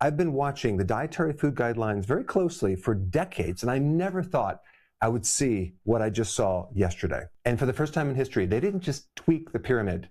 I've been watching the dietary food guidelines very closely for decades, and I never thought I would see what I just saw yesterday. And for the first time in history, they didn't just tweak the pyramid,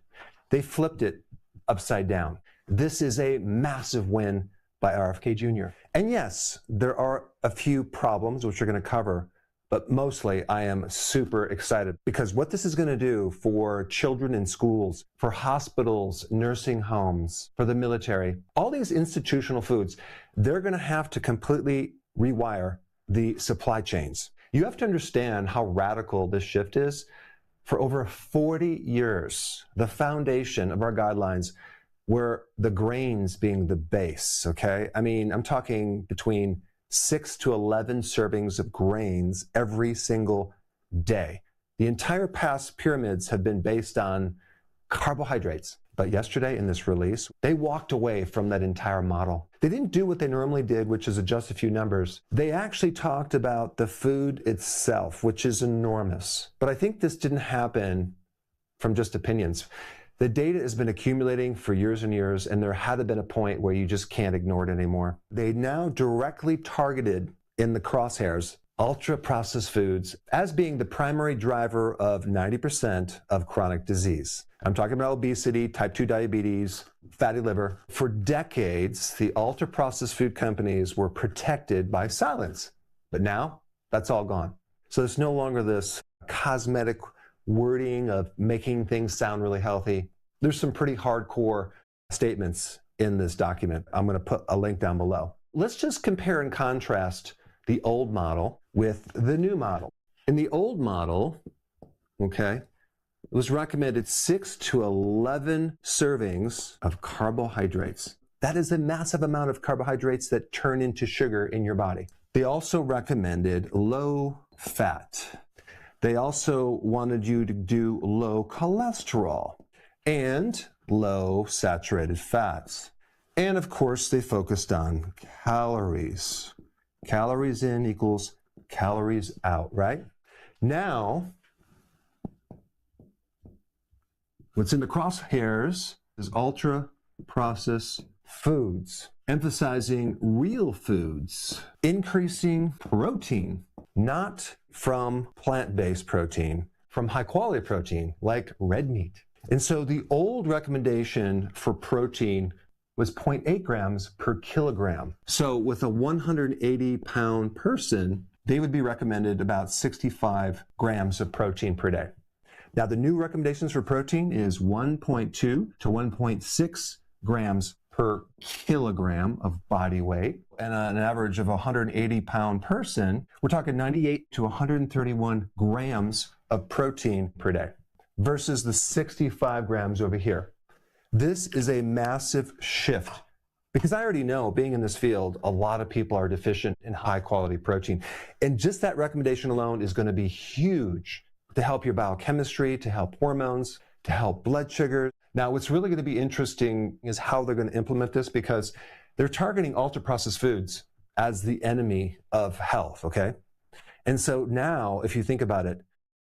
they flipped it upside down. This is a massive win by RFK Jr. And yes, there are a few problems which we're going to cover, but mostly I am super excited because what this is going to do for children in schools, for hospitals, nursing homes, for the military, all these institutional foods, they're going to have to completely rewire the supply chains. You have to understand how radical this shift is. For over 40 years, the foundation of our guidelines were the grains being the base, okay? I mean, I'm talking between 6 to 11 servings of grains every single day. The entire past pyramids have been based on carbohydrates. But yesterday in this release, they walked away from that entire model. They didn't do what they normally did, which is adjust a few numbers. They actually talked about the food itself, which is enormous. But I think this didn't happen from just opinions. The data has been accumulating for years and years, and there had been a point where you just can't ignore it anymore. They now directly targeted in the crosshairs ultra-processed foods as being the primary driver of 90% of chronic disease. I'm talking about obesity, type 2 diabetes, fatty liver. For decades, the ultra-processed food companies were protected by silence, but now that's all gone. So there's no longer this cosmetic wording of making things sound really healthy. There's some pretty hardcore statements in this document. I'm going to put a link down below. Let's just compare and contrast the old model with the new model. In the old model, okay, it was recommended 6 to 11 servings of carbohydrates. That is a massive amount of carbohydrates that turn into sugar in your body. They also recommended low fat. They also wanted you to do low cholesterol and low saturated fats. And of course, they focused on calories. Calories in equals calories out, right? Now, what's in the crosshairs is ultra-processed foods, emphasizing real foods, increasing protein, not from plant-based protein, from high-quality protein like red meat. And so the old recommendation for protein was 0.8 grams per kilogram. So with a 180-pound person, they would be recommended about 65 grams of protein per day. Now, the new recommendations for protein is 1.2 to 1.6 grams per kilogram of body weight. And an average of a 180-pound person, we're talking 98 to 131 grams of protein per day versus the 65 grams over here. This is a massive shift because I already know, being in this field, a lot of people are deficient in high-quality protein. And just that recommendation alone is going to be huge to help your biochemistry, to help hormones, to help blood sugar. Now, what's really going to be interesting is how they're going to implement this because they're targeting ultra-processed foods as the enemy of health, okay? And so now, if you think about it,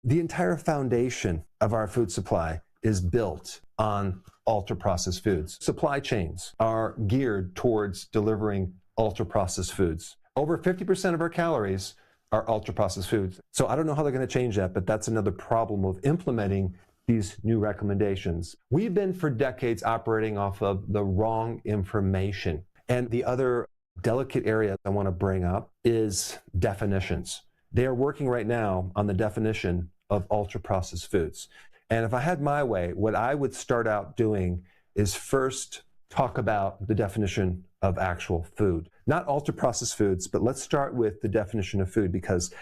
the entire foundation of our food supply is built on ultra-processed foods. Supply chains are geared towards delivering ultra-processed foods. Over 50% of our calories are ultra-processed foods. So I don't know how they're going to change that, but that's another problem of implementing these new recommendations. We've been for decades operating off of the wrong information. And the other delicate area I want to bring up is definitions. They are working right now on the definition of ultra-processed foods. And if I had my way, what I would start out doing is first talk about the definition of actual food. Not ultra-processed foods, but let's start with the definition of food because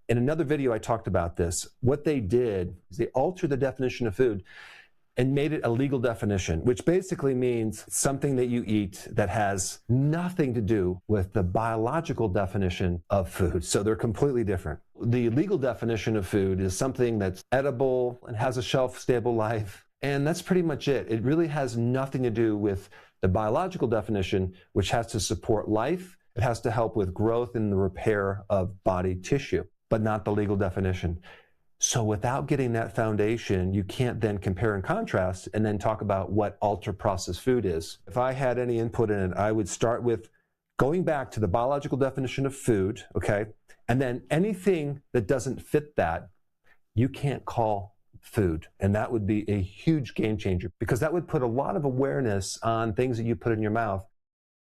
in another video I talked about this. What they did is they altered the definition of food and made it a legal definition, which basically means something that you eat that has nothing to do with the biological definition of food. So they're completely different. The legal definition of food is something that's edible and has a shelf-stable life, and that's pretty much it. It really has nothing to do with the biological definition, which has to support life. It has to help with growth and the repair of body tissue, but not the legal definition. So without getting that foundation, you can't then compare and contrast and then talk about what ultra-processed food is. If I had any input in it, I would start with going back to the biological definition of food, okay, and then anything that doesn't fit that, you can't call food. And that would be a huge game changer, because that would put a lot of awareness on things that you put in your mouth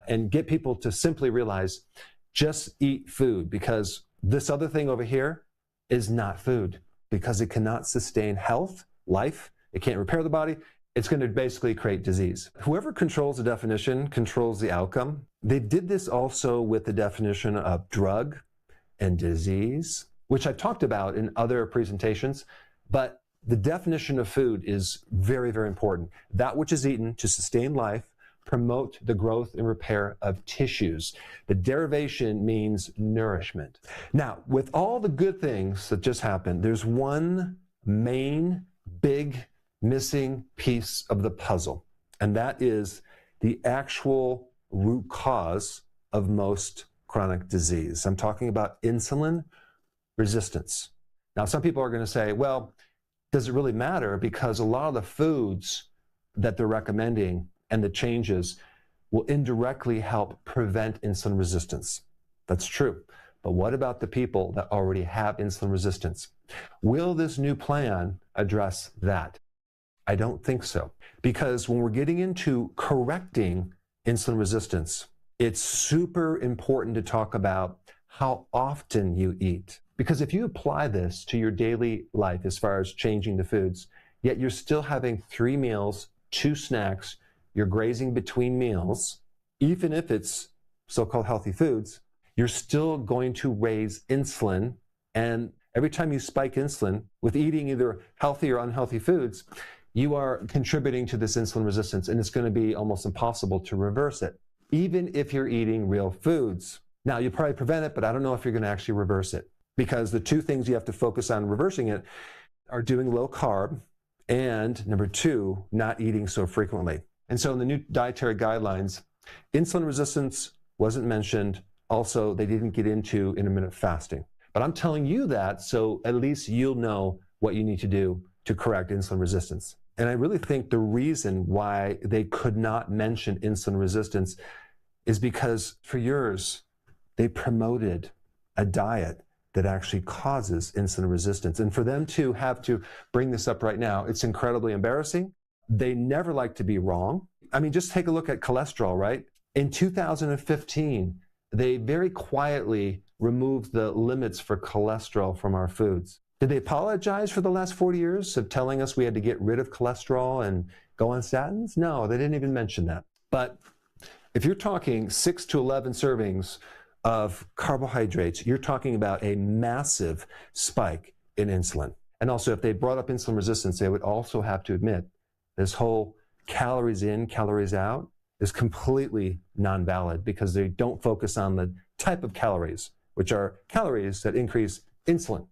and get people to simply realize, just eat food, because this other thing over here is not food, because it cannot sustain health, life, it can't repair the body. It's going to basically create disease. Whoever controls the definition controls the outcome. They did this also with the definition of drug and disease, which I've talked about in other presentations, but the definition of food is very, very important. That which is eaten to sustain life, promote the growth and repair of tissues. The derivation means nourishment. Now, with all the good things that just happened, there's one main big missing piece of the puzzle, and that is the actual root cause of most chronic disease. I'm talking about insulin resistance. Now, some people are going to say, well, does it really matter? Because a lot of the foods that they're recommending and the changes will indirectly help prevent insulin resistance. That's true. But what about the people that already have insulin resistance? Will this new plan address that? I don't think so. Because when we're getting into correcting insulin resistance, it's super important to talk about how often you eat. Because if you apply this to your daily life as far as changing the foods, yet you're still having 3 meals, 2 snacks, you're grazing between meals, even if it's so-called healthy foods, you're still going to raise insulin. And every time you spike insulin with eating either healthy or unhealthy foods, you are contributing to this insulin resistance, and it's going to be almost impossible to reverse it, even if you're eating real foods. Now, you probably prevent it, but I don't know if you're going to actually reverse it, because the 2 things you have to focus on reversing it are doing low carb and, number 2, not eating so frequently. And so in the new dietary guidelines, insulin resistance wasn't mentioned. Also, they didn't get into intermittent fasting. But I'm telling you that so at least you'll know what you need to do to correct insulin resistance. And I really think the reason why they could not mention insulin resistance is because for years, they promoted a diet that actually causes insulin resistance. And for them to have to bring this up right now, it's incredibly embarrassing. They never like to be wrong. I mean, just take a look at cholesterol, right? In 2015, they very quietly removed the limits for cholesterol from our foods. Did they apologize for the last 40 years of telling us we had to get rid of cholesterol and go on statins? No, they didn't even mention that. But if you're talking 6 to 11 servings of carbohydrates, you're talking about a massive spike in insulin. And also, if they brought up insulin resistance, they would also have to admit this whole calories in, calories out is completely non-valid, because they don't focus on the type of calories, which are calories that increase insulin,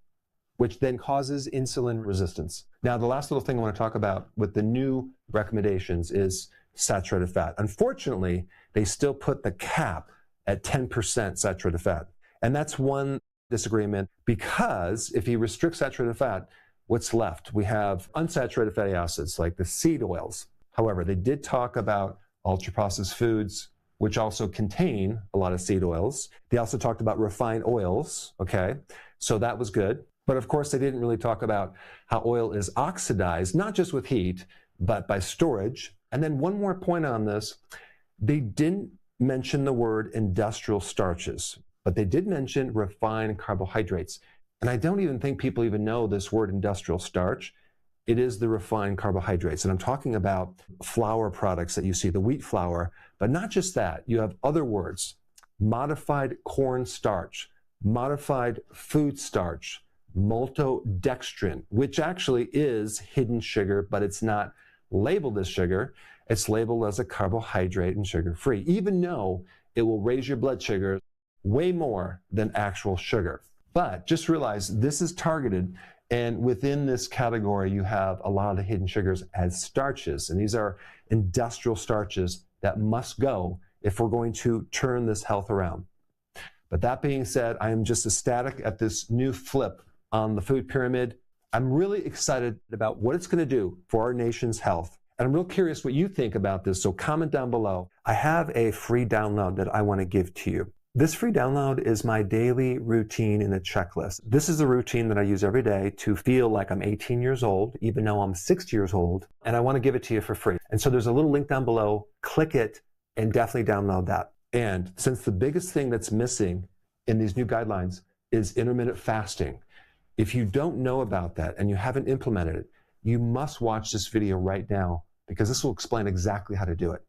which then causes insulin resistance. Now, the last little thing I want to talk about with the new recommendations is saturated fat. Unfortunately, they still put the cap at 10% saturated fat. And that's one disagreement, because if you restrict saturated fat, what's left? We have unsaturated fatty acids like the seed oils. However, they did talk about ultra-processed foods, which also contain a lot of seed oils. They also talked about refined oils, okay? So that was good. But of course, they didn't really talk about how oil is oxidized, not just with heat, but by storage. And then one more point on this, they didn't mention the word industrial starches, but they did mention refined carbohydrates. And I don't even think people even know this word industrial starch. It is the refined carbohydrates. And I'm talking about flour products that you see, the wheat flour, but not just that. You have other words, modified corn starch, modified food starch, maltodextrin, which actually is hidden sugar, but it's not labeled as sugar. It's labeled as a carbohydrate and sugar-free, even though it will raise your blood sugar way more than actual sugar. But just realize this is targeted, and within this category, you have a lot of the hidden sugars as starches, and these are industrial starches that must go if we're going to turn this health around. But that being said, I am just ecstatic at this new flip on the food pyramid. I'm really excited about what it's going to do for our nation's health. And I'm real curious what you think about this, so comment down below. I have a free download that I want to give to you. This free download is my daily routine in a checklist. This is a routine that I use every day to feel like I'm 18 years old, even though I'm 60 years old, and I want to give it to you for free. And so there's a little link down below. Click it and definitely download that. And since the biggest thing that's missing in these new guidelines is intermittent fasting, if you don't know about that and you haven't implemented it, you must watch this video right now because this will explain exactly how to do it.